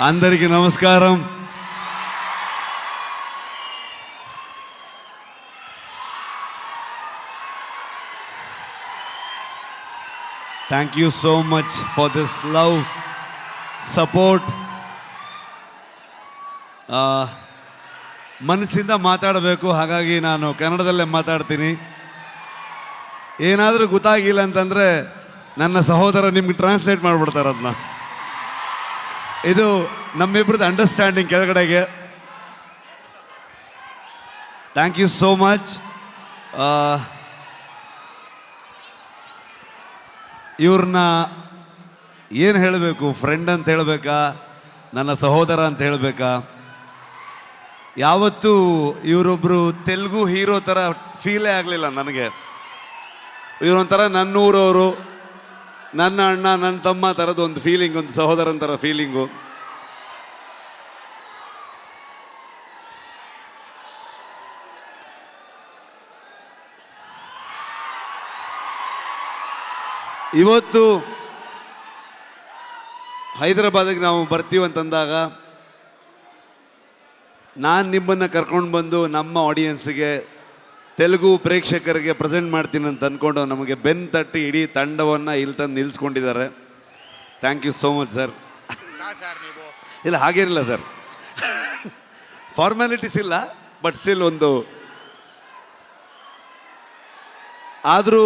అందరికీ నమస్కారం. Thank you so much for this love, support. ಮನಸ್ಸಿಂದ ಮಾತಾಡಬೇಕು, ಹಾಗಾಗಿ ನಾನು ಕನ್ನಡದಲ್ಲೇ ಮಾತಾಡ್ತೀನಿ. ಏನಾದರೂ ಗೊತ್ತಾಗಿಲ್ಲ ಅಂತಂದರೆ ನನ್ನ ಸಹೋದರ ನಿಮ್ಗೆ ಟ್ರಾನ್ಸ್ಲೇಟ್ ಮಾಡಿಬಿಡ್ತಾರೆ ಅದನ್ನ. ಇದು ನಮ್ಮಿಬ್ರದ್ದು ಅಂಡರ್ಸ್ಟ್ಯಾಂಡಿಂಗ್ ಕೆಳಗಡೆಗೆ. Thank you so much. ಇವ್ರನ್ನ ಏನು ಹೇಳಬೇಕು, ಫ್ರೆಂಡ್ ಅಂತ ಹೇಳಬೇಕಾ, ನನ್ನ ಸಹೋದರ ಅಂತ ಹೇಳಬೇಕಾ? ಯಾವತ್ತೂ ಇವರೊಬ್ಬರು ತೆಲುಗು ಹೀರೋ ಥರ ಫೀಲೇ ಆಗಲಿಲ್ಲ ನನಗೆ. ಇವರೊಂಥರ ನನ್ನೂರವರು, ನನ್ನ ಅಣ್ಣ, ನನ್ನ ತಮ್ಮ ಥರದ್ದು ಒಂದು ಫೀಲಿಂಗ್, ಒಂದು ಸಹೋದರನ ಥರ ಫೀಲಿಂಗು. ಇವತ್ತು ಹೈದರಾಬಾದಿಗೆ ನಾವು ಬರ್ತೀವಂತಂದಾಗ ನಾನು ನಿಮ್ಮನ್ನು ಕರ್ಕೊಂಡು ಬಂದು ನಮ್ಮ ಆಡಿಯನ್ಸ್ಗೆ, ತೆಲುಗು ಪ್ರೇಕ್ಷಕರಿಗೆ ಪ್ರೆಸೆಂಟ್ ಮಾಡ್ತೀನಿ ಅಂತ ಅಂದ್ಕೊಂಡು ನಮಗೆ ಬೆನ್ನು ತಟ್ಟಿ ಇಡೀ ತಂಡವನ್ನು ಇಲ್ಲಿ ತಂದು ನಿಲ್ಲಿಸ್ಕೊಂಡಿದ್ದಾರೆ. Thank you so much sir. ಇಲ್ಲ ಹಾಗೇನಿಲ್ಲ ಸರ್, ಫಾರ್ಮ್ಯಾಲಿಟೀಸ್ ಇಲ್ಲ, ಬಟ್ ಸ್ಟಿಲ್ ಒಂದು. ಆದರೂ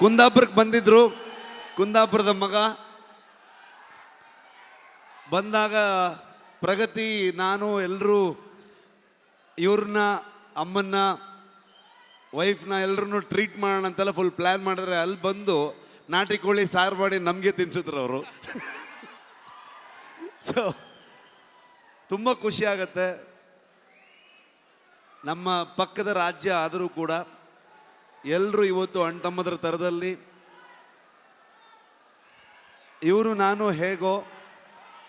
ಕುಂದಾಪುರಕ್ಕೆ ಬಂದಿದ್ದರು. ಕುಂದಾಪುರದ ಮಗ ಬಂದಾಗ ಪ್ರಗತಿ, ನಾನು ಎಲ್ಲರೂ ಇವ್ರನ್ನ, ಅಮ್ಮನ್ನ, ವೈಫ್ನ ಎಲ್ಲರೂ ಟ್ರೀಟ್ ಮಾಡೋಣ ಅಂತೆಲ್ಲ ಫುಲ್ ಪ್ಲ್ಯಾನ್ ಮಾಡಿದ್ರೆ, ಅಲ್ಲಿ ಬಂದು ನಾಟಿ ಕೋಳಿ ಸಾರು ಮಾಡಿ ನಮಗೆ ತಿನ್ಸಿದ್ರು ಅವರು. ಸೊ ತುಂಬ ಖುಷಿ ಆಗತ್ತೆ. ನಮ್ಮ ಪಕ್ಕದ ರಾಜ್ಯ ಆದರೂ ಕೂಡ ಎಲ್ಲರೂ ಇವತ್ತು ಅಣ್ಣ ತಮ್ಮದ್ರ ಥರದಲ್ಲಿ, ಇವರು ನಾನು ಹೇಗೋ,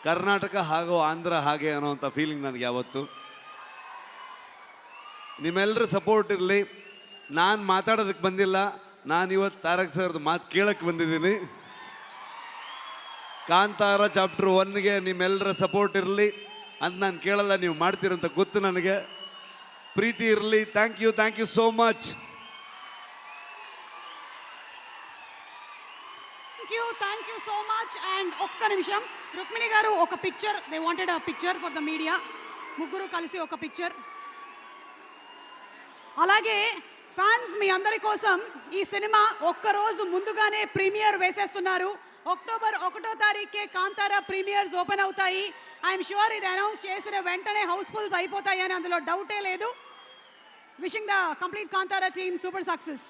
ಕರ್ನಾಟಕ ಹಾಗೋ, ಆಂಧ್ರ ಹಾಗೆ ಅನ್ನೋವಂಥ ಫೀಲಿಂಗ್ ನನಗೆ ಯಾವತ್ತು. ನಿಮ್ಮೆಲ್ಲರ ಸಪೋರ್ಟ್ ಇರಲಿ. ನಾನು ಮಾತಾಡೋದಕ್ಕೆ ಬಂದಿಲ್ಲ, ನಾನು ಇವತ್ತು ತಾರಕ್ ಸರ್ದು ಮಾತು ಕೇಳಕ್ಕೆ ಬಂದಿದ್ದೀನಿ. ಕಾಂತಾರ ಚಾಪ್ಟರ್ 1ಗೆ ನಿಮ್ಮೆಲ್ಲರ ಸಪೋರ್ಟ್ ಇರಲಿ ಅಂತ ನಾನು ಕೇಳಲ್ಲ, ನೀವು ಮಾಡ್ತೀರಂತ ಗೊತ್ತು ನನಗೆ. ಪ್ರೀತಿ ಇರಲಿ. Thank you so much. Thank you so much. And ఒక్క నిమిషం, రుక్మిణి గారు ఒక picture, they wanted a picture for the media. ముగ్గురు కలిసి ఒక పిక్చర్. అలాగే ఫ్యాన్స్ మీ అందరి కోసం ఈ సినిమా ఒక్కరోజు ముందుగానే ప్రీమియర్ వేసేస్తున్నారు. అక్టోబర్ 1వ తారీఖే కాంతారా ప్రీమియర్స్ ఓపెన్ అవుతాయి. ఐఎమ్ షూర్ ఇది అనౌన్స్ చేసిన వెంటనే హౌస్ఫుల్స్ అయిపోతాయి అని అందులో డౌటే లేదు. Wishing the complete Kantara team super success.